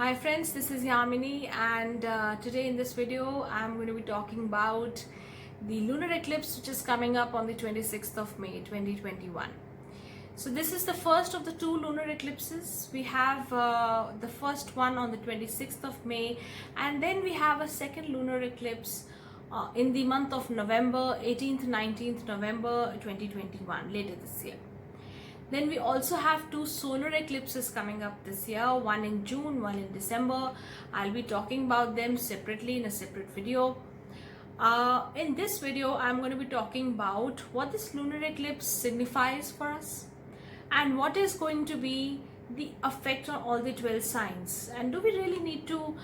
Hi friends, this is Yamini, and today in this video I'm going to be talking about the lunar eclipse which is coming up on the 26th of May 2021. So this is the first of the two lunar eclipses. We have the first one on the 26th of May, and then we have a second lunar eclipse in the month of November, 18th 19th November 2021, later this year. Then we also have two solar eclipses coming up this year, one in June, one in December. I'll be talking about them separately in a separate video. In this video, I'm going to be talking about what this lunar eclipse signifies for us and what is going to be the effect on all the 12 signs. And do we really need to,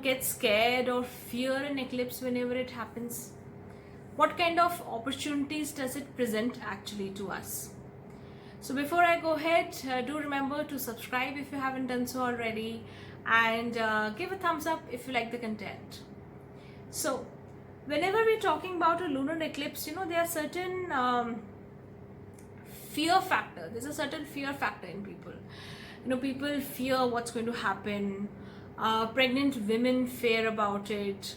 get scared or fear an eclipse whenever it happens? What kind of opportunities does it present actually to us? So before I go ahead, do remember to subscribe if you haven't done so already, and give a thumbs up if you like the content. So whenever we're talking about a lunar eclipse, there are certain fear factor. There's a certain fear factor in people. People fear what's going to happen. Pregnant women fear about it.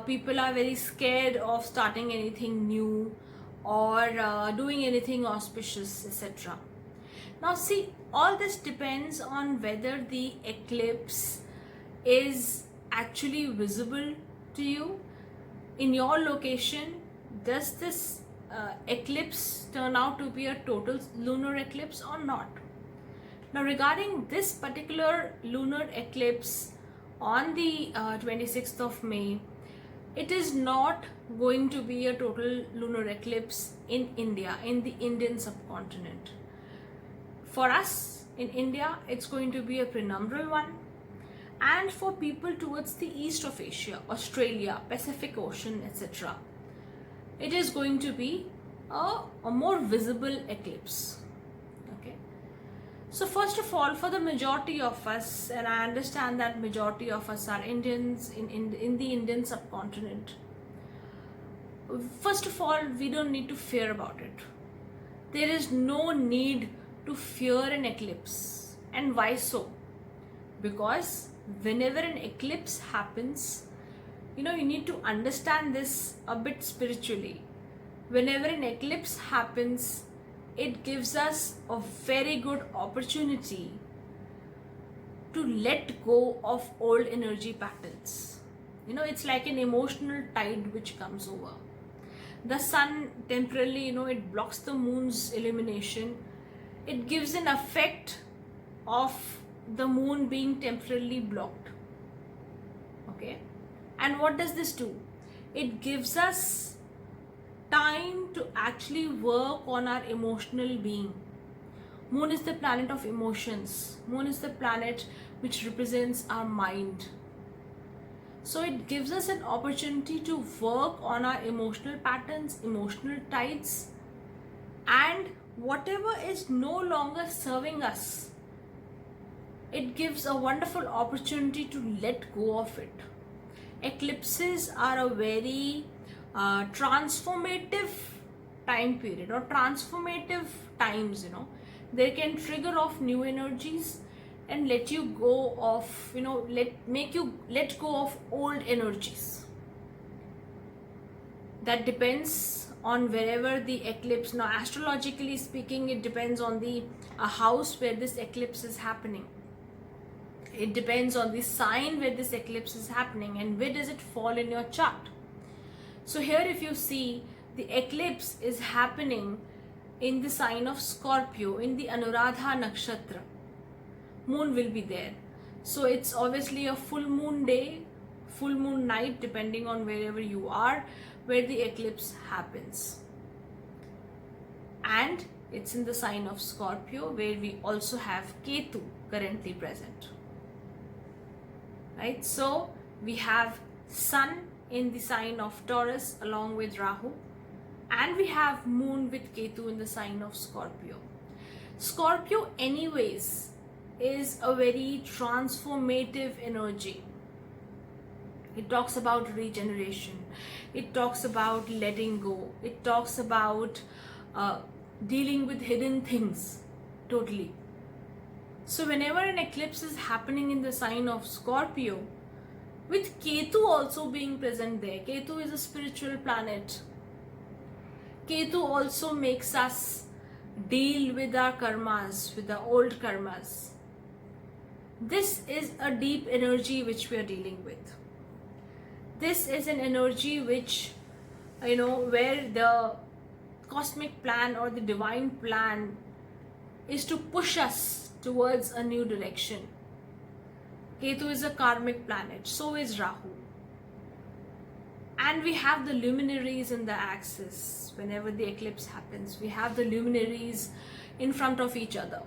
People are very scared of starting anything new or doing anything auspicious, etc. Now see, all this depends on whether the eclipse is actually visible to you in your location. Does this eclipse turn out to be a total lunar eclipse or not? Now regarding this particular lunar eclipse on the 26th of May, it is not going to be a total lunar eclipse in India, in the Indian subcontinent. For us in India, it's going to be a penumbral one, and for people towards the east of Asia, Australia, Pacific Ocean, etc., it is going to be a more visible eclipse. Okay. So first of all, for the majority of us, and I understand that majority of us are Indians in the Indian subcontinent, first of all, we don't need to fear about it. There is no need to fear an eclipse. And why so? Because whenever an eclipse happens, you need to understand this a bit spiritually. Whenever an eclipse happens, it gives us a very good opportunity to let go of old energy patterns. It's like an emotional tide which comes over. The sun temporarily, it blocks the moon's illumination. It gives an effect of the moon being temporarily blocked. Okay. And what does this do? It gives us time to actually work on our emotional being. Moon is the planet of emotions. Moon is the planet which represents our mind. So it gives us an opportunity to work on our emotional patterns, emotional tides, and whatever is no longer serving us, it gives a wonderful opportunity to let go of it. Eclipses are a very transformative time period, or transformative times. They can trigger off new energies and let you go of, let go of old energies. That depends on wherever the eclipse. Now astrologically speaking, it depends on the house where this eclipse is happening. It depends on the sign where this eclipse is happening and where does it fall in your chart. So here if you see, the eclipse is happening in the sign of Scorpio, in the Anuradha nakshatra. Moon will be there. So it's obviously a full moon day, full moon night, depending on wherever you are, where the eclipse happens. And it's in the sign of Scorpio, where we also have Ketu currently present. Right? So we have Sun in the sign of Taurus along with Rahu, and we have Moon with Ketu in the sign of Scorpio. Scorpio anyways is a very transformative energy. It talks about regeneration. It talks about letting go. It talks about dealing with hidden things totally. So whenever an eclipse is happening in the sign of Scorpio, with Ketu also being present there, Ketu is a spiritual planet. Ketu also makes us deal with our karmas, with the old karmas. This is a deep energy which we are dealing with. This is an energy which, where the cosmic plan or the divine plan is to push us towards a new direction. Ketu is a karmic planet, so is Rahu. And we have the luminaries in the axis. Whenever the eclipse happens, we have the luminaries in front of each other,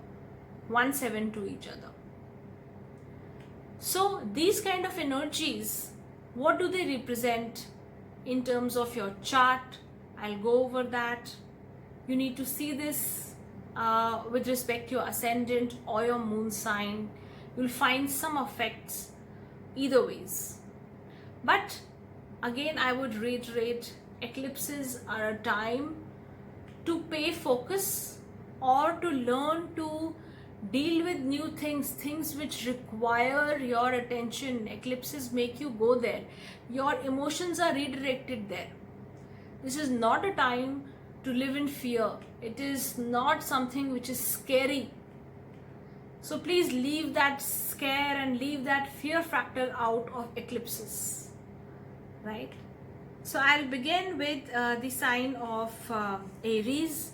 1/7 to each other. So these kind of energies, what do they represent in terms of your chart? I'll go over that. You need to see this with respect to your ascendant or your moon sign. You'll find some effects either ways. But again, I would reiterate, eclipses are a time to pay focus or to learn to deal with new things, things which require your attention. Eclipses make you go there. Your emotions are redirected there. This is not a time to live in fear. It is not something which is scary. So please leave that scare and leave that fear factor out of eclipses, right? So I'll begin with the sign of Aries.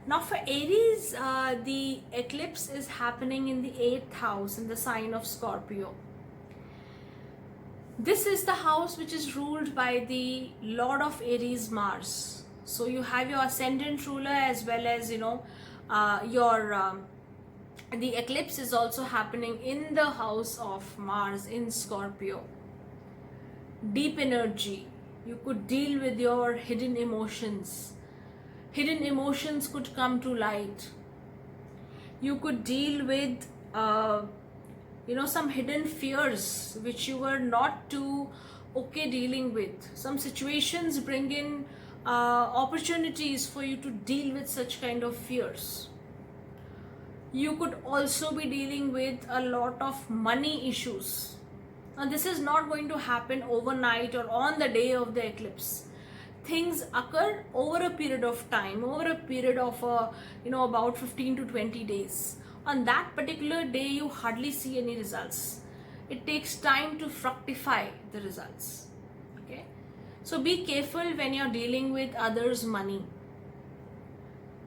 Now for Aries, the eclipse is happening in the 8th house, in the sign of Scorpio. This is the house which is ruled by the Lord of Aries, Mars. So you have your ascendant ruler as well as, the eclipse is also happening in the house of Mars in Scorpio. Deep energy. You could deal with your hidden emotions. Hidden emotions could come to light. You could deal with, some hidden fears which you were not too okay dealing with. Some situations bring in opportunities for you to deal with such kind of fears. You could also be dealing with a lot of money issues. Now this is not going to happen overnight or on the day of the eclipse. Things occur over a period of time, over a period of about 15 to 20 days. On that particular day, you hardly see any results. It takes time to fructify the results. Okay, so be careful when you're dealing with others' money.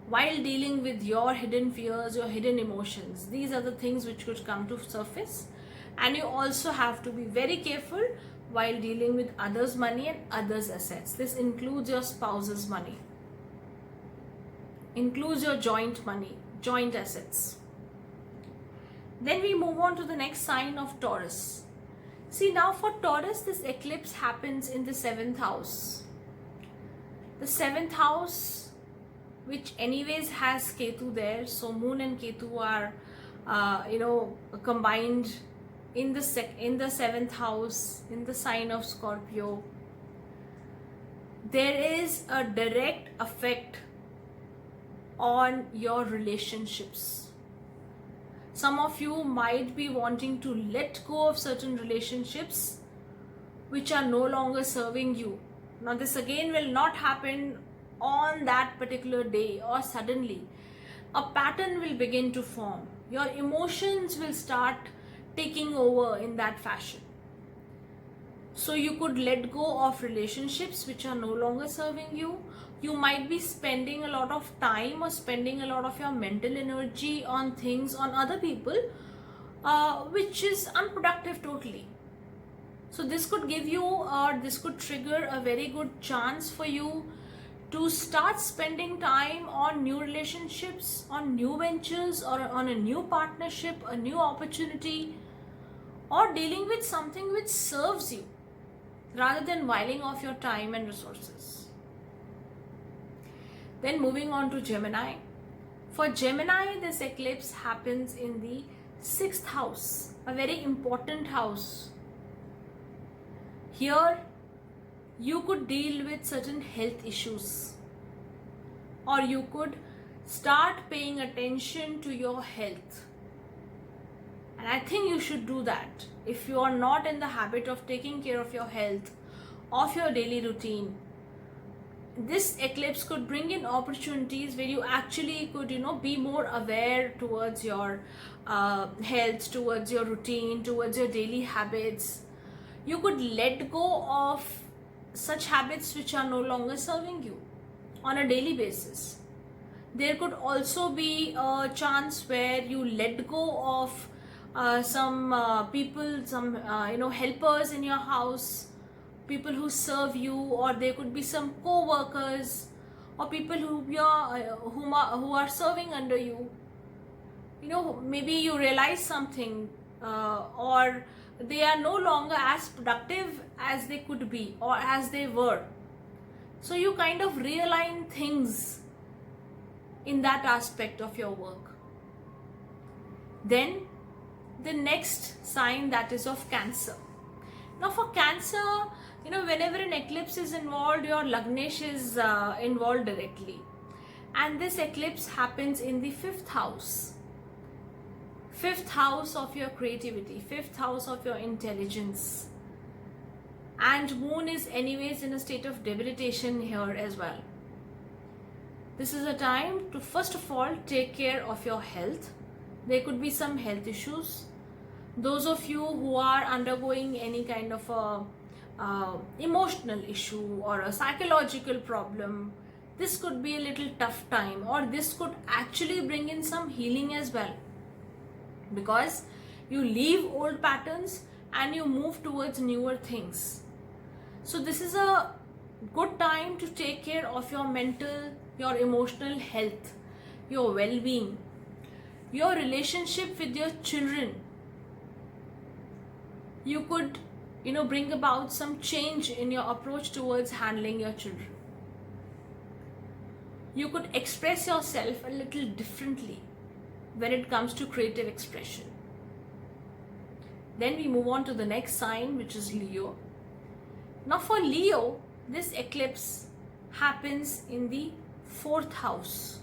While dealing with your hidden fears, your hidden emotions, these are the things which could come to surface. And you also have to be very careful while dealing with others' money and others' assets. This includes your spouse's money, includes your joint money, joint assets. Then we move on to the next sign of Taurus. See, now for Taurus, this eclipse happens in the 7th house. The 7th house, which anyways has Ketu there, so Moon and Ketu are, combined in the 7th house, in the sign of Scorpio. There is a direct effect on your relationships. Some of you might be wanting to let go of certain relationships which are no longer serving you. Now this again will not happen on that particular day or suddenly. A pattern will begin to form. Your emotions will start taking over in that fashion. So you could let go of relationships which are no longer serving you. You might be spending a lot of time or spending a lot of your mental energy on things, on other people, which is unproductive totally. So this could give you, or this could trigger a very good chance for you to start spending time on new relationships, on new ventures, or on a new partnership, a new opportunity, or dealing with something which serves you rather than whiling off your time and resources. Then moving on to Gemini. For Gemini, this eclipse happens in the 6th house, a very important house. Here, you could deal with certain health issues, or you could start paying attention to your health. And I think you should do that. If you are not in the habit of taking care of your health, of your daily routine, this eclipse could bring in opportunities where you actually could, be more aware towards your health, towards your routine, towards your daily habits. You could let go of such habits which are no longer serving you on a daily basis. There could also be a chance where you let go of some people, some helpers in your house, people who serve you, or there could be some co-workers or people who are serving under you. Maybe you realize something, or they are no longer as productive as they could be or as they were. So you kind of realign things in that aspect of your work. Then the next sign, that is of Cancer. Now for Cancer, whenever an eclipse is involved, your Lagnesh is involved directly. And this eclipse happens in the 5th house. 5th house of your creativity, 5th house of your intelligence. And Moon is anyways in a state of debilitation here as well. This is a time to first of all take care of your health. There could be some health issues. Those of you who are undergoing any kind of a emotional issue or a psychological problem, this could be a little tough time, or this could actually bring in some healing as well, because you leave old patterns and you move towards newer things. So this is a good time to take care of your mental, your emotional health, your well-being, your relationship with your children. You could, bring about some change in your approach towards handling your children. You could express yourself a little differently when it comes to creative expression. Then we move on to the next sign, which is Leo. Now for Leo, this eclipse happens in the 4th house.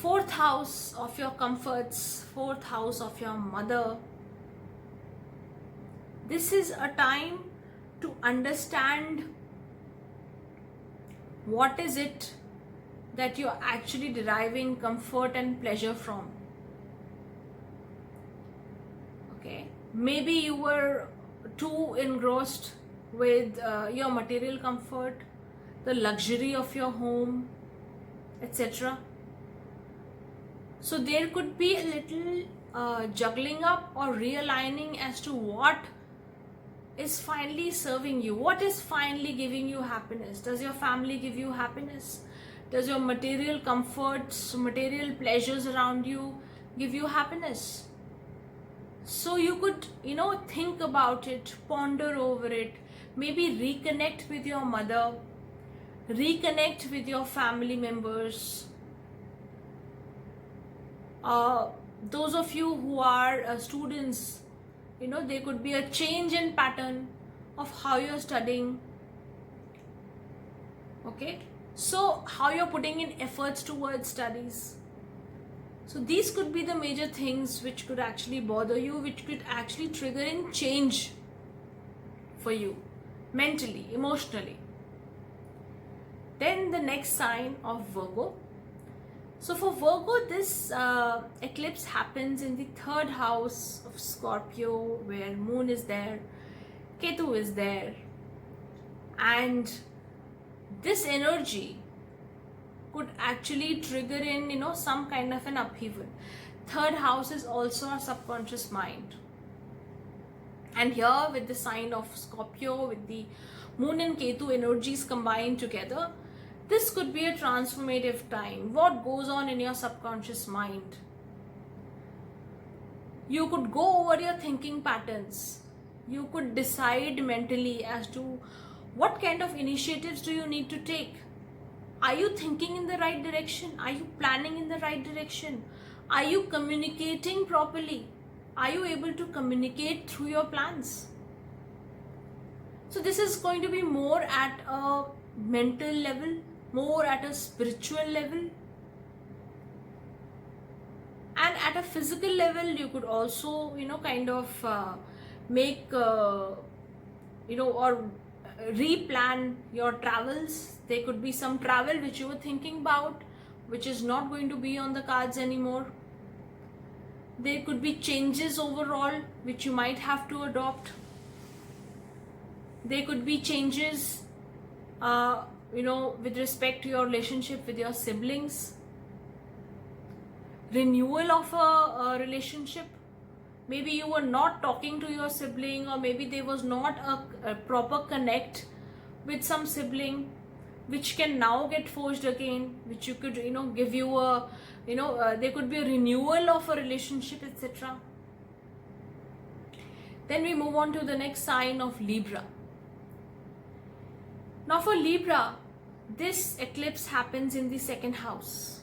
4th house of your comforts, 4th house of your mother. This is a time to understand what is it that you're actually deriving comfort and pleasure from. Okay, maybe you were too engrossed with your material comfort, the luxury of your home, etc. So there could be a little juggling up or realigning as to what is finally serving you, what is finally giving you happiness. Does your family give you happiness? Does your material comforts, material pleasures around you give you happiness? So you could, think about it, ponder over it, maybe reconnect with your mother, reconnect with your family members. Those of you who are students, there could be a change in pattern of how you're studying. Okay, so how you're putting in efforts towards studies. So these could be the major things which could actually bother you, which could actually trigger in change for you, mentally, emotionally. Then the next sign of Virgo. So for Virgo, this eclipse happens in the 3rd house of Scorpio, where Moon is there, Ketu is there, and this energy could actually trigger in, some kind of an upheaval. 3rd house is also our subconscious mind. And here with the sign of Scorpio, with the Moon and Ketu energies combined together, this could be a transformative time. What goes on in your subconscious mind? You could go over your thinking patterns. You could decide mentally as to what kind of initiatives do you need to take. Are you thinking in the right direction? Are you planning in the right direction? Are you communicating properly? Are you able to communicate through your plans? So this is going to be more at a mental level, more at a spiritual level. And at a physical level, you could also, kind of make, or replan your travels. There could be some travel which you were thinking about, which is not going to be on the cards anymore. There could be changes overall, which you might have to adopt. There could be changes, with respect to your relationship with your siblings. Renewal of a relationship. Maybe you were not talking to your sibling, or maybe there was not a proper connect with some sibling, which can now get forged again, which you could, give you a, there could be a renewal of a relationship, etc. Then we move on to the next sign of Libra. Now for Libra, this eclipse happens in the second house.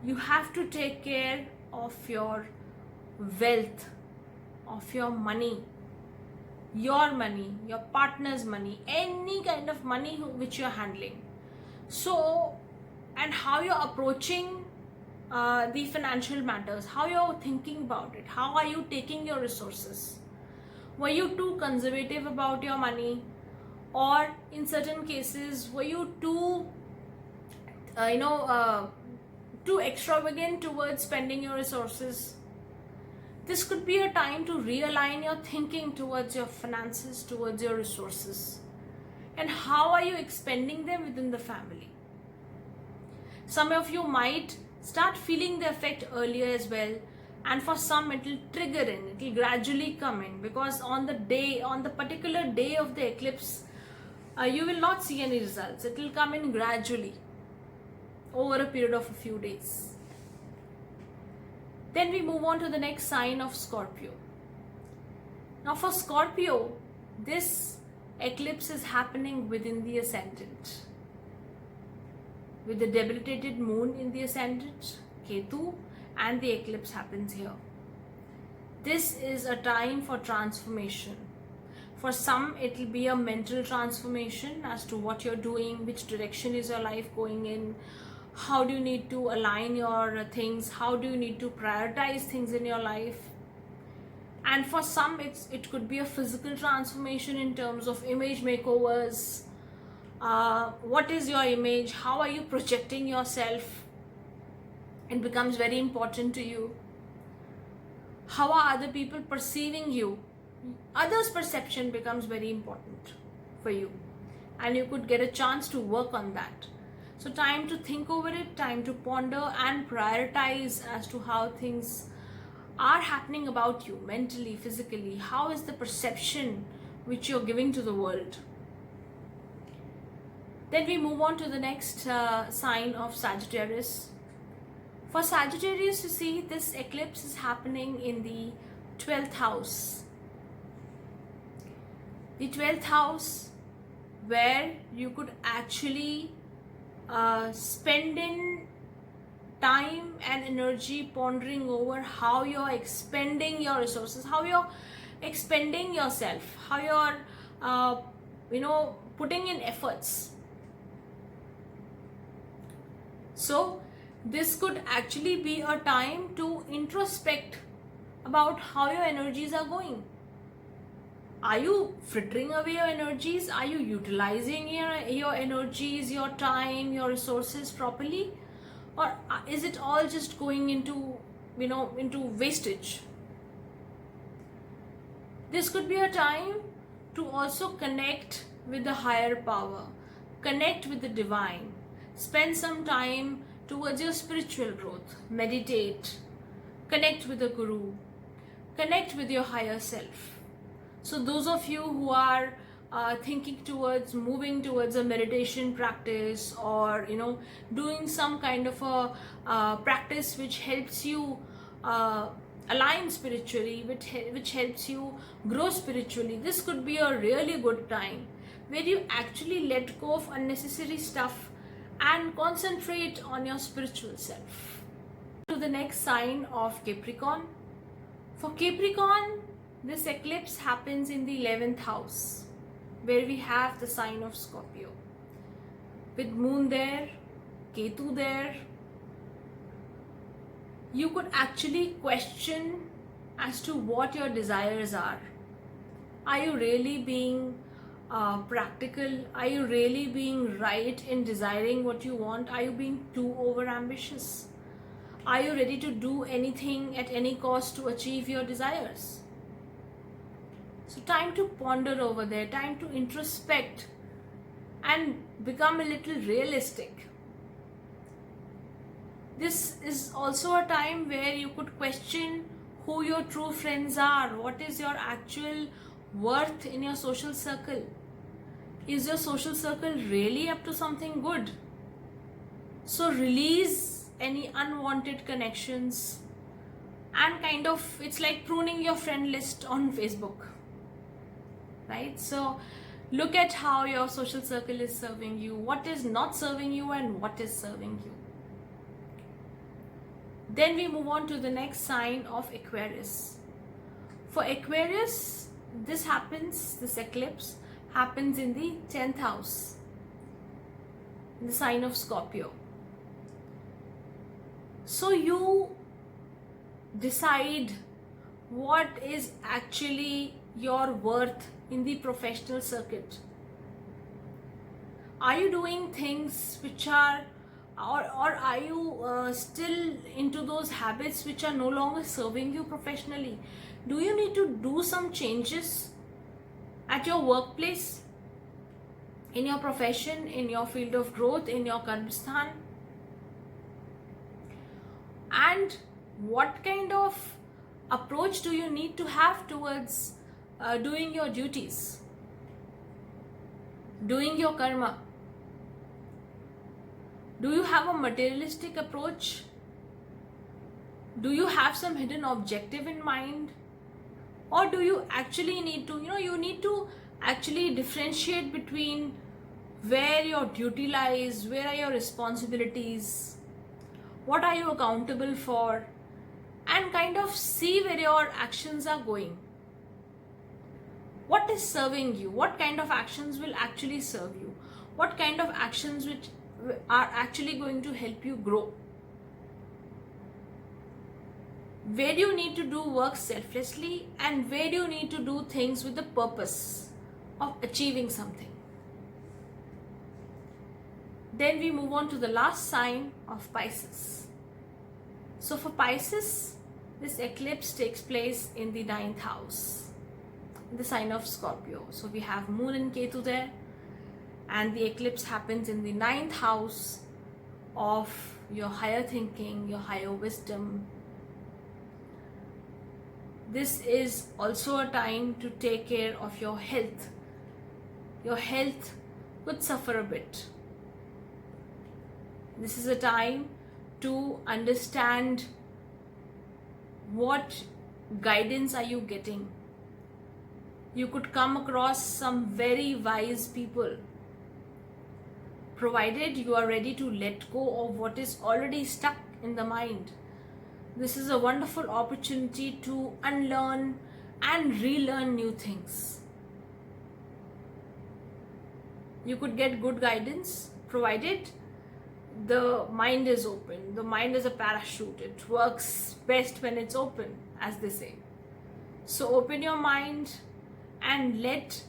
You have to take care of your wealth, of your money, your partner's money, any kind of money which you're handling. So, and how you're approaching the financial matters, how you're thinking about it, how are you taking your resources. Were you too conservative about your money, or in certain cases were you too too extravagant towards spending your resources? This could be a time to realign your thinking towards your finances, towards your resources, and how are you expending them within the family. Some of you might start feeling the effect earlier as well, and for some it will trigger in, it will gradually come in, because on the particular day of the eclipse, you will not see any results. It will come in gradually over a period of a few days. Then we move on to the next sign of Scorpio. Now for Scorpio, this eclipse is happening within the ascendant, with the debilitated moon in the ascendant, Ketu, and the eclipse happens here. This is a time for transformation. For some, it will be a mental transformation as to what you're doing, which direction is your life going in, how do you need to align your things, how do you need to prioritize things in your life. And for some, it could be a physical transformation in terms of image makeovers. What is your image? How are you projecting yourself? It becomes very important to you. How are other people perceiving you? Others' perception becomes very important for you, and you could get a chance to work on that. So time to think over it, time to ponder and prioritize as to how things are happening about you mentally, physically. How is the perception which you're giving to the world? Then we move on to the next sign of Sagittarius. For Sagittarius, you see, this eclipse is happening in the 12th house. The 12th house, where you could actually spend in time and energy pondering over how you're expending your resources, how you're expending yourself, how you're putting in efforts. So this could actually be a time to introspect about how your energies are going. Are you frittering away your energies? Are you utilizing your energies, your time, your resources properly? Or is it all just going into wastage? This could be a time to also connect with the higher power, connect with the divine, spend some time towards your spiritual growth, meditate, connect with the Guru, connect with your higher self. So those of you who are thinking towards moving towards a meditation practice, or doing some kind of a practice which helps you align spiritually, which helps you grow spiritually, this could be a really good time where you actually let go of unnecessary stuff and concentrate on your spiritual self. To the next sign of Capricorn. For Capricorn, this eclipse happens in the 11th house, where we have the sign of Scorpio, with moon there, Ketu there, you could actually question as to what your desires are. Are you really being practical? Are you really being right in desiring what you want? Are you being too over ambitious? Are you ready to do anything at any cost to achieve your desires? So time to ponder over there, time to introspect and become a little realistic. This is also a time where you could question who your true friends are. What is your actual worth in your social circle? Is your social circle really up to something good? So release any unwanted connections and kind of, it's like pruning your friend list on Facebook, right? So look at how your social circle is serving you, what is not serving you and what is serving you. Then we move on to the next sign of Aquarius. For Aquarius, this eclipse happens in the 10th house, in the sign of Scorpio. So you decide what is actually your worth in the professional circuit. Are you doing things which are, or are you still into those habits which are no longer serving you professionally? Do you need to do some changes at your workplace, in your profession, in your field of growth, in your karmasthan? And what kind of approach do you need to have towards doing your duties, doing your karma? Do you have a materialistic approach? Do you have some hidden objective in mind? Or do you actually need to, you need to actually differentiate between where your duty lies, where are your responsibilities, what are you accountable for, and kind of see where your actions are going. What is serving you? What kind of actions will actually serve you? What kind of actions which are actually going to help you grow? Where do you need to do work selflessly, and where do you need to do things with the purpose of achieving something? Then we move on to the last sign of Pisces. So for Pisces, this eclipse takes place in the 9th house, in the sign of Scorpio. So we have Moon and Ketu there, and the eclipse happens in the 9th house of your higher thinking, your higher wisdom. This is also a time to take care of your health. Your health could suffer a bit. This is a time to understand what guidance are you getting. You could come across some very wise people, provided you are ready to let go of what is already stuck in the mind. This is a wonderful opportunity to unlearn and relearn new things. You could get good guidance, provided the mind is open. The mind is a parachute. It works best when it's open, as they say. So open your mind and let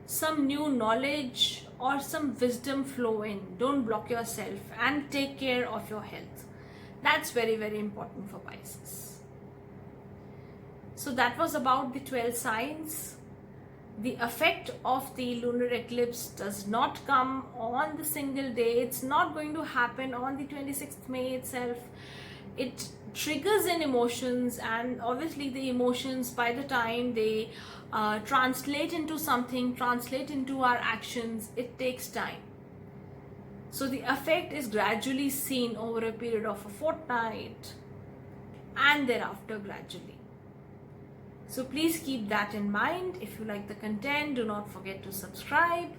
some new knowledge or some wisdom flow in. Don't block yourself, and take care of your health. That's very, very important for Pisces. So that was about the 12 signs. The effect of the lunar eclipse does not come on the single day. It's not going to happen on the 26th May itself. It triggers in emotions, and obviously the emotions, by the time they translate into something, translate into our actions, it takes time. So the effect is gradually seen over a period of a fortnight, and thereafter gradually. So please keep that in mind. If you like the content, do not forget to subscribe,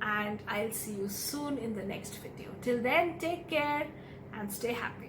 and I'll see you soon in the next video. Till then, take care and stay happy.